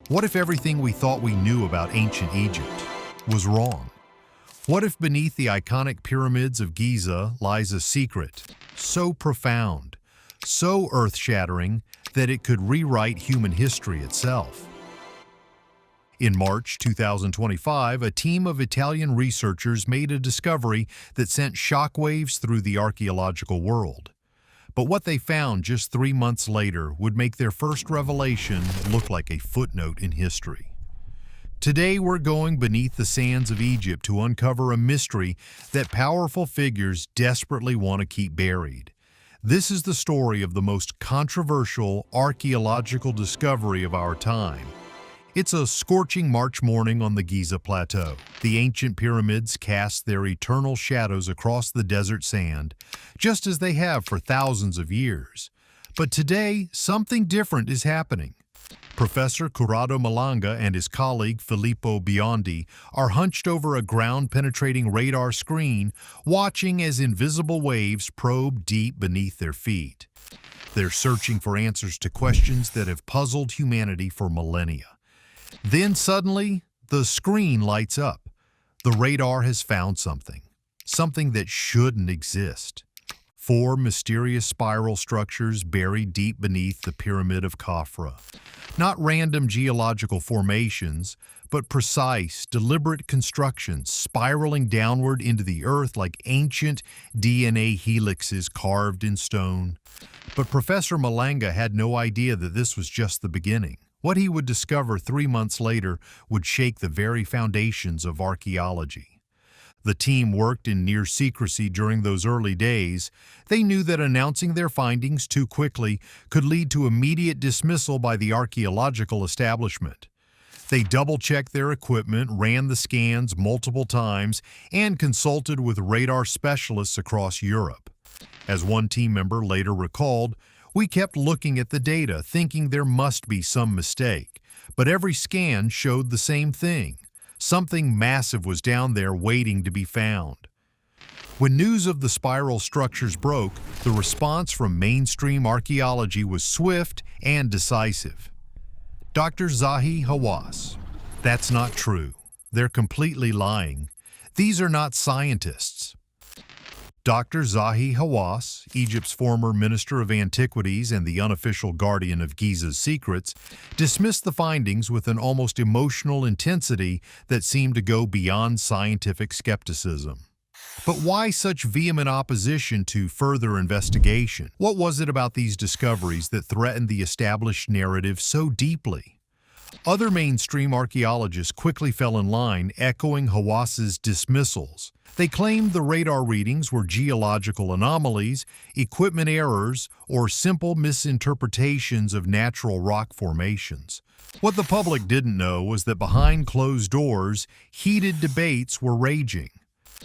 What if everything we thought we knew about ancient Egypt was wrong? What if beneath the iconic pyramids of Giza lies a secret so profound, so earth-shattering that it could rewrite human history itself? In March 2025, a team of Italian researchers made a discovery that sent shockwaves through the archaeological world. But what they found just 3 months later would make their first revelation look like a footnote in history. Today we're going beneath the sands of Egypt to uncover a mystery that powerful figures desperately want to keep buried. This is the story of the most controversial archaeological discovery of our time. It's a scorching March morning on the Giza Plateau. The ancient pyramids cast their eternal shadows across the desert sand, just as they have for thousands of years. But today, something different is happening. Professor Corrado Malanga and his colleague Filippo Biondi are hunched over a ground-penetrating radar screen, watching as invisible waves probe deep beneath their feet. They're searching for answers to questions that have puzzled humanity for millennia. Then suddenly, the screen lights up. The radar has found something that shouldn't exist. 4 mysterious spiral structures buried deep beneath the Pyramid of Khafra. Not random geological formations, but precise, deliberate constructions spiraling downward into the earth like ancient DNA helixes carved in stone. But Professor Malanga had no idea that this was just the beginning. What he would discover 3 months later would shake the very foundations of archaeology. The team worked in near secrecy during those early days. They knew that announcing their findings too quickly could lead to immediate dismissal by the archaeological establishment. They double-checked their equipment, ran the scans multiple times, and consulted with radar specialists across Europe. As one team member later recalled, "We kept looking at the data, thinking there must be some mistake, but every scan showed the same thing. Something massive was down there waiting to be found." When news of the spiral structures broke, the response from mainstream archaeology was swift and decisive. Dr. Zahi Hawass: "That's not true. They're completely lying. These are not scientists." Dr. Zahi Hawass, Egypt's former Minister of Antiquities and the unofficial guardian of Giza's secrets, dismissed the findings with an almost emotional intensity that seemed to go beyond scientific skepticism. But why such vehement opposition to further investigation? What was it about these discoveries that threatened the established narrative so deeply? Other mainstream archaeologists quickly fell in line, echoing Hawass's dismissals. They claimed the radar readings were geological anomalies, equipment errors, or simple misinterpretations of natural rock formations. What the public didn't know was that behind closed doors, heated debates were raging.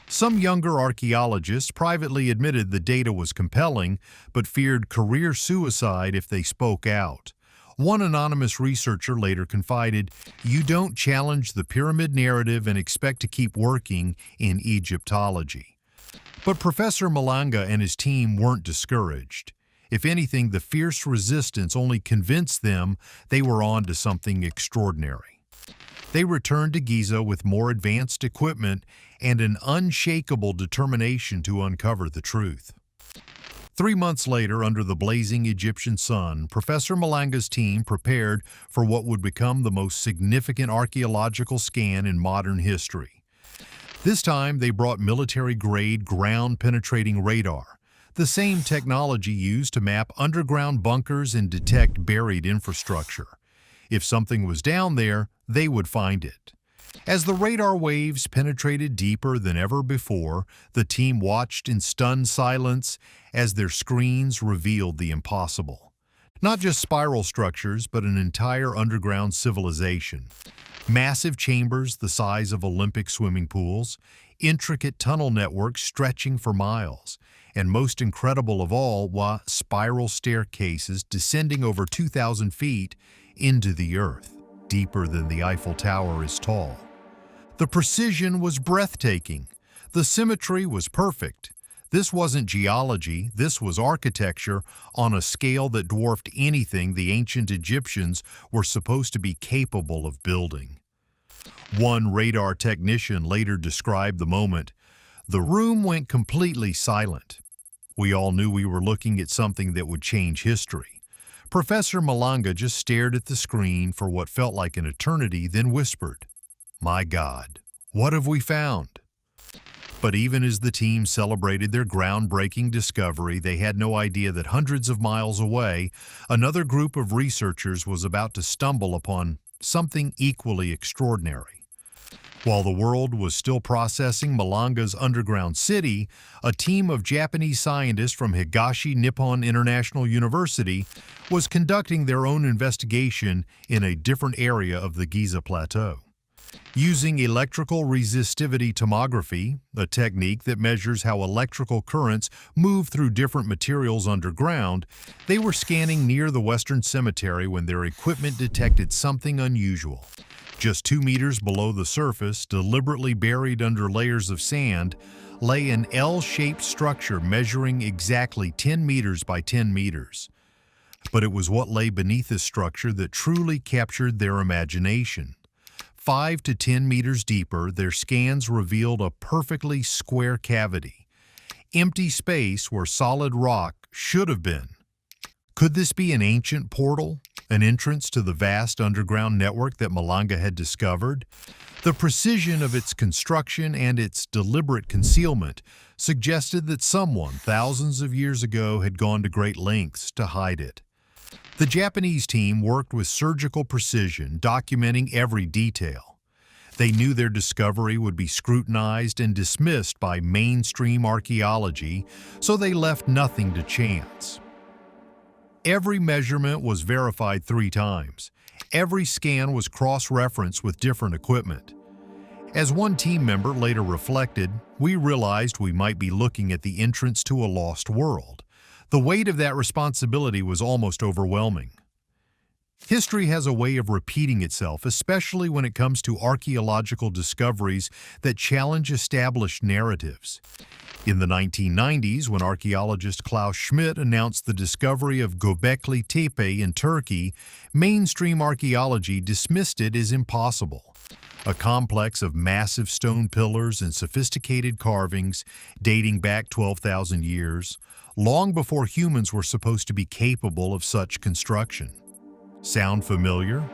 Some younger archaeologists privately admitted the data was compelling, but feared career suicide if they spoke out. One anonymous researcher later confided, "You don't challenge the pyramid narrative and expect to keep working in Egyptology." But Professor Malanga and his team weren't discouraged. If anything, the fierce resistance only convinced them they were on to something extraordinary. They returned to Giza with more advanced equipment and an unshakable determination to uncover the truth. 3 months later, under the blazing Egyptian sun, Professor Malanga's team prepared for what would become the most significant archaeological scan in modern history. This time, they brought military-grade, ground-penetrating radar, the same technology used to map underground bunkers and detect buried infrastructure. If something was down there, they would find it. As the radar waves penetrated deeper than ever before, the team watched in stunned silence as their screens revealed the impossible. Not just spiral structures, but an entire underground civilization. Massive chambers the size of Olympic swimming pools, intricate tunnel networks stretching for miles, and most incredible of all, spiral staircases descending over 2,000 feet into the earth, deeper than the Eiffel Tower is tall. The precision was breathtaking. The symmetry was perfect. This wasn't geology, this was architecture on a scale that dwarfed anything the ancient Egyptians were supposed to be capable of building. One radar technician later described the moment. The room went completely silent. We all knew we were looking at something that would change history. Professor Malanga just stared at the screen for what felt like an eternity, then whispered, "My God, what have we found?" But even as the team celebrated their groundbreaking discovery, they had no idea that hundreds of miles away, another group of researchers was about to stumble upon something equally extraordinary. While the world was still processing Malanga's underground city, a team of Japanese scientists from Higashi Nippon International University was conducting their own investigation in a different area of the Giza Plateau. Using electrical resistivity tomography, a technique that measures how electrical currents move through different materials underground, they were scanning near the Western Cemetery when their equipment detected something unusual. Just 2 meters below the surface, deliberately buried under layers of sand, lay an L-shaped structure measuring exactly 10 meters by 10 meters. But it was what lay beneath this structure that truly captured their imagination. 5 to 10 meters deeper, their scans revealed a perfectly square cavity. Empty space where solid rock should have been. Could this be an ancient portal? An entrance to the vast underground network that Malanga had discovered? The precision of its construction and its deliberate concealment suggested that someone thousands of years ago had gone to great lengths to hide it. The Japanese team worked with surgical precision, documenting every detail. They knew their discovery would be scrutinized and dismissed by mainstream archaeology, so they left nothing to chance. Every measurement was verified 3 times. Every scan was cross-referenced with different equipment. As one team member later reflected, we realized we might be looking at the entrance to a lost world. The weight of that responsibility was almost overwhelming. History has a way of repeating itself, especially when it comes to archaeological discoveries that challenge established narratives. In the 1990s, when archaeologist Klaus Schmidt announced the discovery of Göbekli Tepe in Turkey, mainstream archaeology dismissed it as impossible. A complex of massive stone pillars and sophisticated carvings dating back 12,000 years, long before humans were supposed to be capable of such construction. Sound familiar?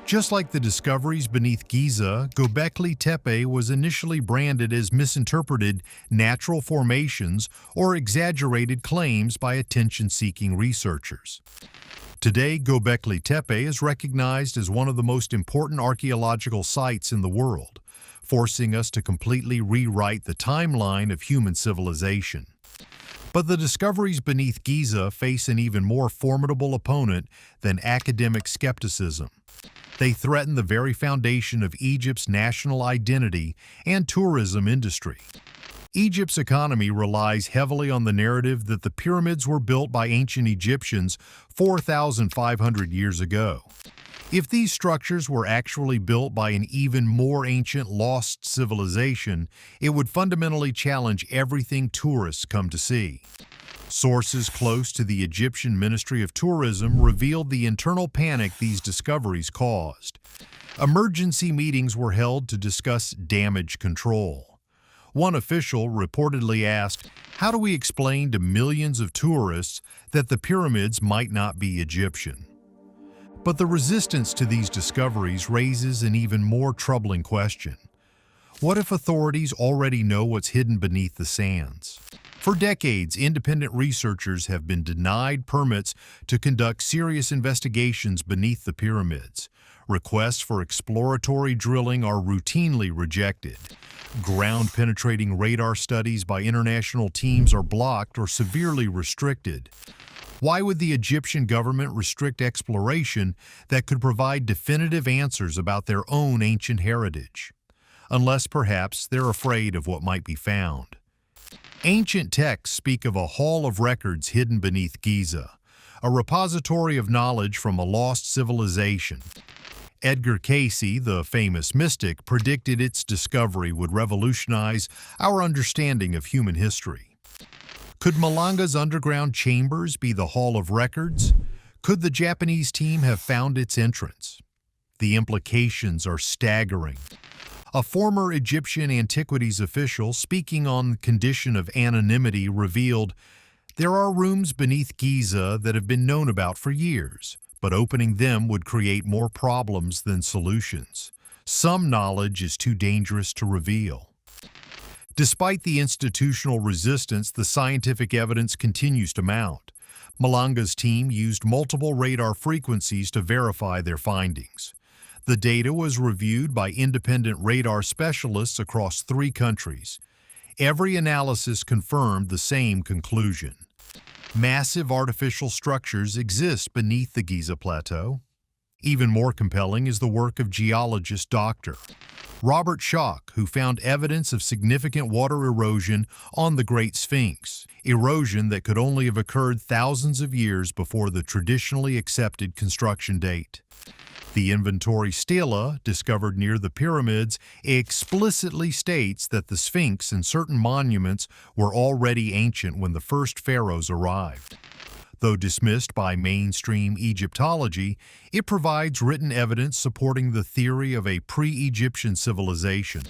Just like the discoveries beneath Giza, Göbekli Tepe was initially branded as misinterpreted natural formations or exaggerated claims by attention-seeking researchers. Today, Göbekli Tepe is recognized as one of the most important archaeological sites in the world, forcing us to completely rewrite the timeline of human civilization. But the discoveries beneath Giza face an even more formidable opponent than academic skepticism. They threaten the very foundation of Egypt's national identity and tourism industry. Egypt's economy relies heavily on the narrative that the pyramids were built by ancient Egyptians 4,500 years ago. If these structures were actually built by an even more ancient lost civilization, it would fundamentally challenge everything tourists come to see. Sources close to the Egyptian Ministry of Tourism revealed the internal panic these discoveries caused. Emergency meetings were held to discuss damage control. One official reportedly asked, "How do we explain to millions of tourists that the pyramids might not be Egyptian?" But the resistance to these discoveries raises an even more troubling question. What if authorities already know what's hidden beneath the sands? For decades, independent researchers have been denied permits to conduct serious investigations beneath the pyramids. Requests for exploratory drilling are routinely rejected. Ground-penetrating radar studies by international teams are blocked or severely restricted. Why would the Egyptian government restrict exploration that could provide definitive answers about their own ancient heritage? Unless perhaps they're afraid of what might be found. Ancient texts speak of a hall of records hidden beneath Giza, a repository of knowledge from a lost civilization. Edgar Cayce, the famous mystic, predicted its discovery would revolutionize our understanding of human history. Could Malanga's underground chambers be the Hall of Records? Could the Japanese team have found its entrance? The implications are staggering. A former Egyptian antiquities official speaking on the condition of anonymity revealed, "There are rooms beneath Giza that have been known about for years, but opening them would create more problems than solutions. Some knowledge is too dangerous to reveal." Despite the institutional resistance, the scientific evidence continues to mount. Malanga's team used multiple radar frequencies to verify their findings. The data was reviewed by independent radar specialists across 3 countries. Every analysis confirmed the same conclusion. Massive artificial structures exist beneath the Giza Plateau. Even more compelling is the work of geologist Dr. Robert Schoch, who found evidence of significant water erosion on the Great Sphinx, erosion that could only have occurred thousands of years before the traditionally accepted construction date. The inventory stela, discovered near the pyramids, explicitly states that the Sphinx and certain monuments were already ancient when the first pharaohs arrived. Though dismissed by mainstream Egyptology, it provides written evidence supporting the theory of a pre-Egyptian civilization.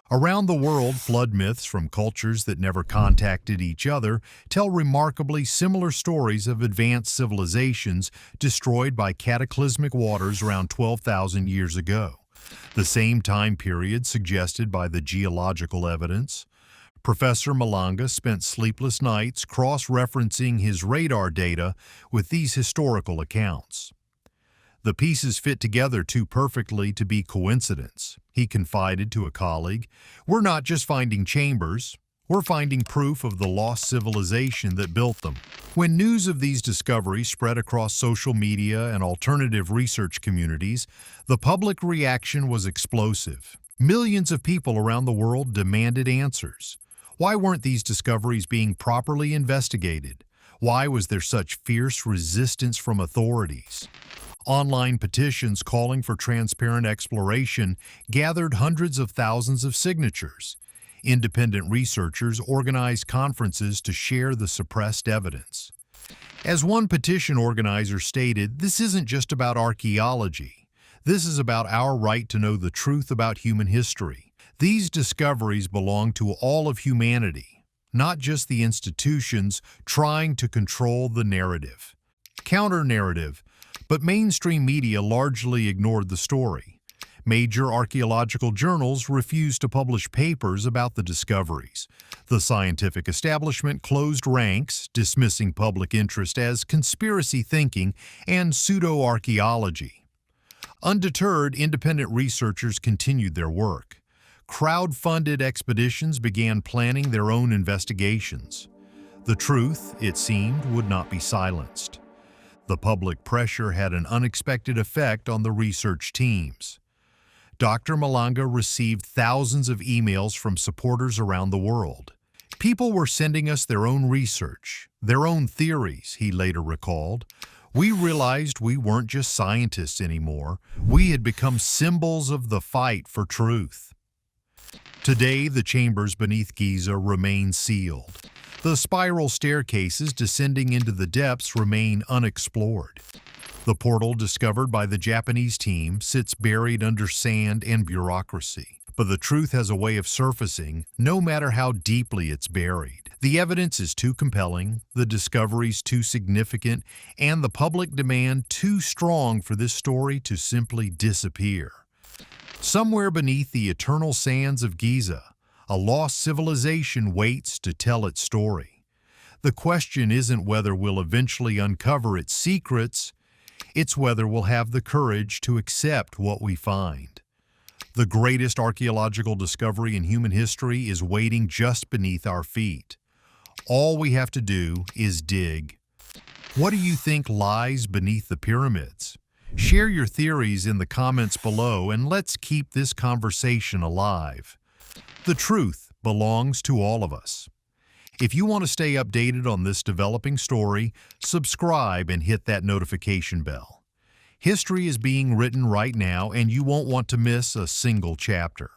Around the world, flood myths from cultures that never contacted each other tell remarkably similar stories of advanced civilizations destroyed by cataclysmic waters around 12,000 years ago, the same time period suggested by the geological evidence. Professor Malanga spent sleepless nights cross-referencing his radar data with these historical accounts. "The pieces fit together too perfectly to be coincidence," he confided to a colleague. "We're not just finding chambers, we're finding proof of the lost civilization that built them." When news of these discoveries spread across social media and alternative research communities, the public reaction was explosive. Millions of people around the world demanded answers. Why weren't these discoveries being properly investigated? Why was there such fierce resistance from authorities? Online petitions calling for transparent exploration gathered hundreds of thousands of signatures. Independent researchers organized conferences to share the suppressed evidence. As one petition organizer stated, "This isn't just about archaeology. This is about our right to know the truth about human history. These discoveries belong to all of humanity, not just the institutions trying to control the narrative." Counter-narrative, but mainstream media largely ignored the story. Major archaeological journals refused to publish papers about the discoveries. The scientific establishment closed ranks, dismissing public interest as conspiracy thinking and pseudo-archaeology. Undeterred, independent researchers continued their work. Crowd-funded expeditions began planning their own investigations. The truth, it seemed, would not be silenced. The public pressure had an unexpected effect on the research teams. Dr. Malanga received thousands of emails from supporters around the world. "People were sending us their own research, their own theories," he later recalled. "We realized we weren't just scientists anymore. We had become symbols of the fight for truth." Today, the chambers beneath Giza remain sealed. The spiral staircases descending into the depths remain unexplored. The portal discovered by the Japanese team sits buried under sand and bureaucracy. But the truth has a way of surfacing, no matter how deeply it's buried. The evidence is too compelling, the discoveries too significant, and the public demand too strong for this story to simply disappear. Somewhere beneath the eternal sands of Giza, a lost civilization waits to tell its story. The question isn't whether we'll eventually uncover its secrets, it's whether we'll have the courage to accept what we find. The greatest archaeological discovery in human history is waiting just beneath our feet. All we have to do is dig. What do you think lies beneath the pyramids? Share your theories in the comments below and let's keep this conversation alive. The truth belongs to all of us. If you want to stay updated on this developing story, subscribe and hit that notification bell. History is being written right now and you won't want to miss a single chapter.